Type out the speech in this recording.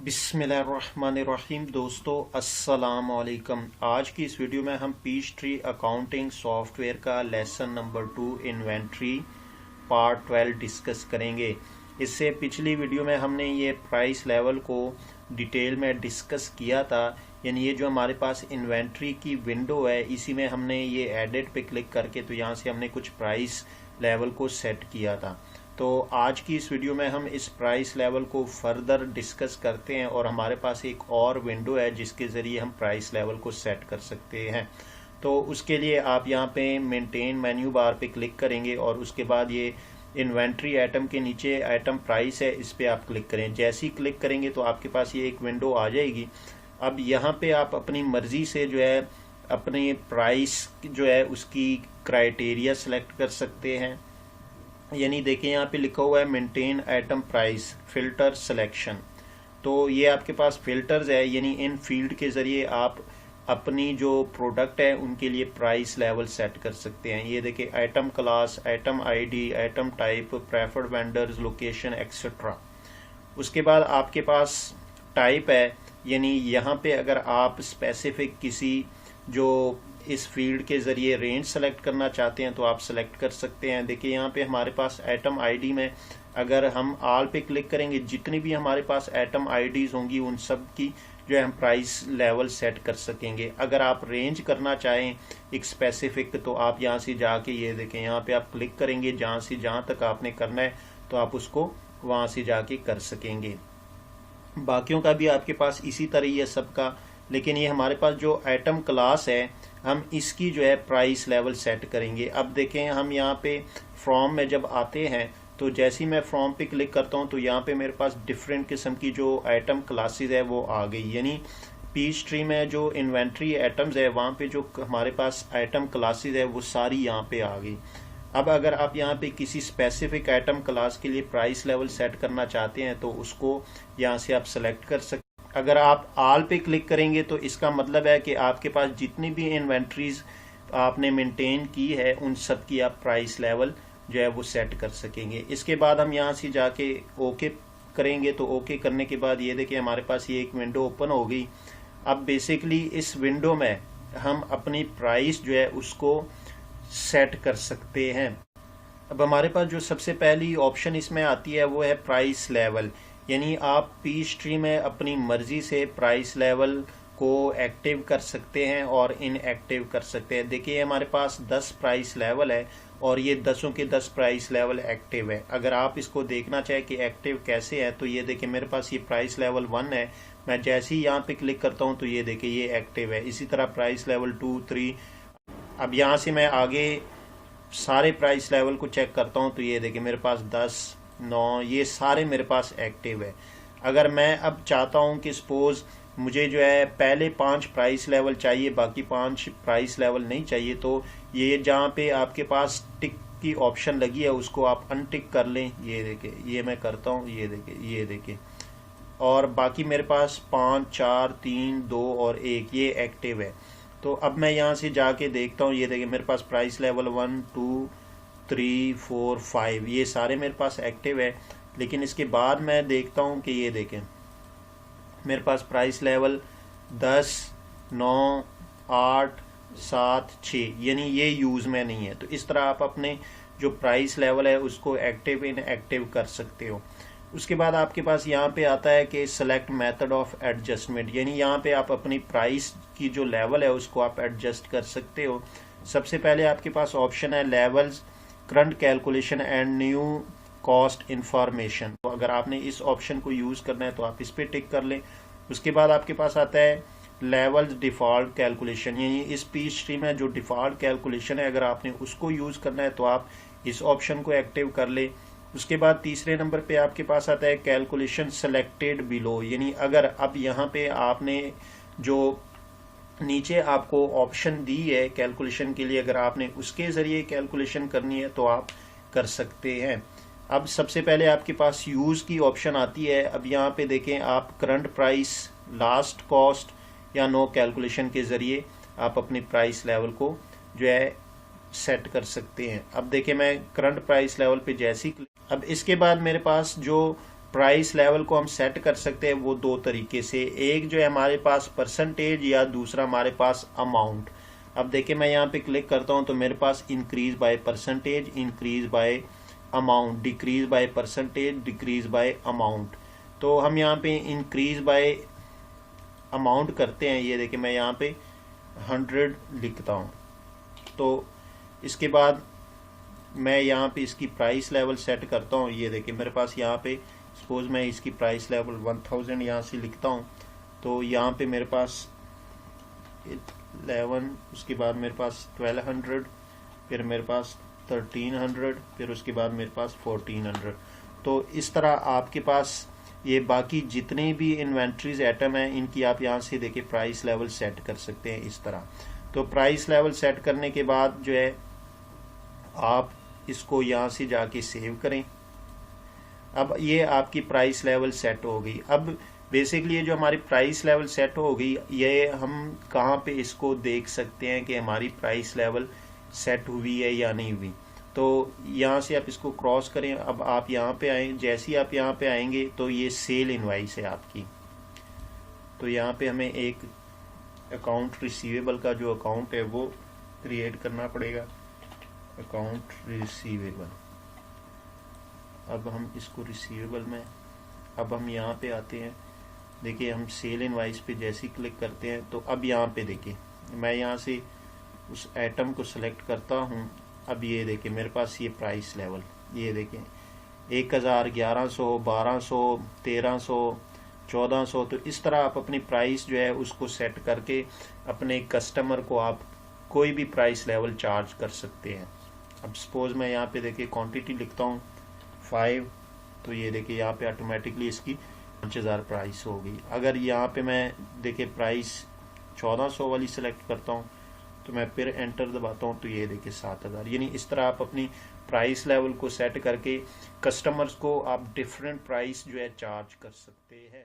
बिस्मिल्लाहिर्रहमानिर्रहीम। दोस्तों अस्सलाम वालेकुम। आज की इस वीडियो में हम पीच ट्री अकाउंटिंग सॉफ्टवेयर का lesson number 2 inventory part 12 discuss करेंगे। इससे पिछली वीडियो में हमने ये प्राइस लेवल को डिटेल में डिस्कस किया था। यानी ये जो हमारे पास इन्वेंट्री की विंडो है, इसी में हमने ये एडिट पे क्लिक करके तो यहाँ से हमने कुछ प्राइस लेवल को सेट किया था। तो आज की इस वीडियो में हम इस प्राइस लेवल को फर्दर डिस्कस करते हैं और हमारे पास एक और विंडो है जिसके ज़रिए हम प्राइस लेवल को सेट कर सकते हैं। तो उसके लिए आप यहाँ पे मेंटेन मेन्यू बार पे क्लिक करेंगे और उसके बाद ये इन्वेंट्री आइटम के नीचे आइटम प्राइस है, इस पर आप क्लिक करें। जैसे ही क्लिक करेंगे तो आपके पास ये एक विंडो आ जाएगी। अब यहाँ पे आप अपनी मर्जी से जो है अपनी प्राइस जो है उसकी क्राइटेरिया सेलेक्ट कर सकते हैं। यानी देखिए यहाँ पे लिखा हुआ है maintain item price filter selection. तो ये आपके पास फिल्टर्स है, यानी इन फील्ड के ज़रिए आप अपनी जो प्रोडक्ट है उनके लिए प्राइस लेवल सेट कर सकते हैं। ये देखिए item class, item ID, item type, preferred vendors, location etcetera. उसके बाद आपके पास टाइप है, यानी यहाँ पे अगर आप स्पेसिफिक किसी जो इस फील्ड के ज़रिए रेंज सेलेक्ट करना चाहते हैं तो आप सेलेक्ट कर सकते हैं। देखिए यहाँ पे हमारे पास आइटम आईडी में अगर हम आल पे क्लिक करेंगे, जितनी भी हमारे पास आइटम आईडीज होंगी उन सब की जो है हम प्राइस लेवल सेट कर सकेंगे। अगर आप रेंज करना चाहें एक स्पेसिफिक तो आप यहाँ से जाके ये देखें, यहाँ पे आप क्लिक करेंगे, जहाँ से जहाँ तक आपने करना है तो आप उसको वहाँ से जाके कर सकेंगे। बाकियों का भी आपके पास इसी तरह है सबका, लेकिन ये हमारे पास जो आइटम क्लास है हम इसकी जो है प्राइस लेवल सेट करेंगे। अब देखें हम यहाँ पे फ्रॉम में जब आते हैं तो जैसे ही मैं फ्रॉम पे क्लिक करता हूँ तो यहाँ पे मेरे पास डिफरेंट किस्म की जो आइटम क्लासेस है वो आ गई। यानी पीच ट्री में जो इन्वेंट्री आइटम्स है वहाँ पे जो हमारे पास आइटम क्लासेस है वो सारी यहाँ पे आ गई। अब अगर आप यहाँ पे किसी स्पेसिफिक आइटम क्लास के लिए प्राइस लेवल सेट करना चाहते हैं तो उसको यहाँ से आप सेलेक्ट कर सकते हैं। अगर आप आल पे क्लिक करेंगे तो इसका मतलब है कि आपके पास जितनी भी इन्वेंट्रीज आपने मेंटेन की है उन सब की आप प्राइस लेवल जो है वो सेट कर सकेंगे। इसके बाद हम यहाँ से जाके ओके करेंगे तो ओके करने के बाद ये देखिए हमारे पास ये एक विंडो ओपन हो गई। अब बेसिकली इस विंडो में हम अपनी प्राइस जो है उसको सेट कर सकते हैं। अब हमारे पास जो सबसे पहली ऑप्शन इसमें आती है वो है प्राइस लेवल। यानी आप पीच ट्री में अपनी मर्जी से प्राइस लेवल को एक्टिव कर सकते हैं और इनएक्टिव कर सकते हैं। देखिए हमारे पास 10 प्राइस लेवल है और ये 10 के 10 प्राइस लेवल एक्टिव है। अगर आप इसको देखना चाहें कि एक्टिव कैसे है तो ये देखिए मेरे पास ये प्राइस लेवल 1 है। मैं जैसे ही यहाँ पे क्लिक करता हूँ तो ये देखिए ये एक्टिव है। इसी तरह प्राइस लेवल 2, 3। अब यहाँ से मैं आगे सारे प्राइस लेवल को चेक करता हूँ तो ये देखिए मेरे पास 10, 9 ये सारे मेरे पास एक्टिव है। अगर मैं अब चाहता हूं कि सपोज मुझे जो है पहले 5 प्राइस लेवल चाहिए, बाकी 5 प्राइस लेवल नहीं चाहिए, तो ये जहां पे आपके पास टिक की ऑप्शन लगी है उसको आप अनटिक कर लें। ये देखिए ये मैं करता हूं, ये देखिए और बाकी मेरे पास 5, 4, 3, 2 और 1 ये एक्टिव है। तो अब मैं यहाँ से जाके देखता हूँ, ये देखिए मेरे पास प्राइस लेवल 1, 2, 3, 4, 5 ये सारे मेरे पास एक्टिव है। लेकिन इसके बाद मैं देखता हूँ कि ये देखें मेरे पास प्राइस लेवल 10, 9, 8, 7, 6 यानी ये यूज़ में नहीं है। तो इस तरह आप अपने जो प्राइस लेवल है उसको एक्टिव इनएक्टिव कर सकते हो। उसके बाद आपके पास यहाँ पे आता है कि सेलेक्ट मेथड ऑफ एडजस्टमेंट। यानी यहाँ पे आप अपनी प्राइस की जो लेवल है उसको आप एडजस्ट कर सकते हो। सबसे पहले आपके पास ऑप्शन है levels, current calculation and new cost information. तो अगर आपने इस ऑप्शन को यूज़ करना है तो आप इस पर टिक कर लें। उसके बाद आपके पास आता है लेवल्स डिफ़ॉल्ट कैलकुलेशन। यानी इस पीच ट्री में जो डिफ़ॉल्ट कैलकुलेशन है अगर आपने उसको यूज़ करना है तो आप इस ऑप्शन को एक्टिव कर लें। उसके बाद तीसरे नंबर पे आपके पास आता है कैलकुलेशन सेलेक्टेड बिलो। यानी अगर अब यहाँ पे आपने जो नीचे आपको ऑप्शन दी है कैलकुलेशन के लिए, अगर आपने उसके ज़रिए कैलकुलेशन करनी है तो आप कर सकते हैं। अब सबसे पहले आपके पास यूज़ की ऑप्शन आती है। अब यहाँ पे देखें आप करंट प्राइस, लास्ट कॉस्ट या नो कैलकुलेशन के ज़रिए आप अपनी प्राइस लेवल को जो है सेट कर सकते हैं। अब देखिए मैं करंट प्राइस लेवल पे जैसी, अब इसके बाद मेरे पास जो प्राइस लेवल को हम सेट कर सकते हैं वो दो तरीके से, एक जो है हमारे पास परसेंटेज या दूसरा हमारे पास अमाउंट। अब देखिए मैं यहाँ पे क्लिक करता हूँ तो मेरे पास increase by percentage, increase by amount, decrease by percentage, decrease by amount. तो हम यहाँ पे इंक्रीज बाय अमाउंट करते हैं। ये देखिए मैं यहाँ पे 100 लिखता हूँ। तो इसके बाद मैं यहाँ पे इसकी प्राइस लेवल सेट करता हूँ। ये देखिए मेरे पास यहाँ पे सपोज मैं इसकी प्राइस लेवल 1000 यहाँ से लिखता हूँ। तो यहाँ पे मेरे पास 11, उसके बाद मेरे पास 1200, फिर मेरे पास 1300, फिर उसके बाद मेरे पास 1400। तो इस तरह आपके पास ये बाकी जितने भी इन्वेंट्रीज आइटम हैं इनकी आप यहाँ से देखिए प्राइस लेवल सेट कर सकते हैं इस तरह। तो प्राइस लेवल सेट करने के बाद जो है आप इसको यहाँ से जाके सेव करें। अब ये आपकी प्राइस लेवल सेट हो गई। अब बेसिकली ये जो हमारी प्राइस लेवल सेट हो गई, ये हम कहाँ पे इसको देख सकते हैं कि हमारी प्राइस लेवल सेट हुई है या नहीं हुई। तो यहाँ से आप इसको क्रॉस करें। अब आप यहाँ पे आए, जैसे ही आप यहाँ पे आएंगे तो ये सेल इनवाइस है आपकी। तो यहाँ पे हमें एक अकाउंट रिसीवेबल का जो अकाउंट है वो क्रिएट करना पड़ेगा, अकाउंट रिसीवेबल। अब हम इसको रिसीवेबल में, अब हम यहाँ पे आते हैं। देखिए हम सेल इनवाइस पे जैसे ही क्लिक करते हैं तो अब यहाँ पे देखिए मैं यहाँ से उस आइटम को सिलेक्ट करता हूँ। अब ये देखिए मेरे पास ये प्राइस लेवल, ये देखिए 1000, 1100, 1200, 1300, 1400। तो इस तरह आप अपनी प्राइस जो है उसको सेट करके अपने कस्टमर को आप कोई भी प्राइस लेवल चार्ज कर सकते हैं। अब सपोज मैं यहाँ पे देखिए क्वांटिटी लिखता हूँ 5, तो ये देखिए यहाँ पे ऑटोमेटिकली इसकी 5000 प्राइस हो गई। अगर यहाँ पे मैं देखिए प्राइस 1400 वाली सिलेक्ट करता हूँ तो मैं फिर एंटर दबाता हूँ तो ये देखिए 7000। यानी इस तरह आप अपनी प्राइस लेवल को सेट करके कस्टमर्स को आप डिफरेंट प्राइस जो है चार्ज कर सकते हैं।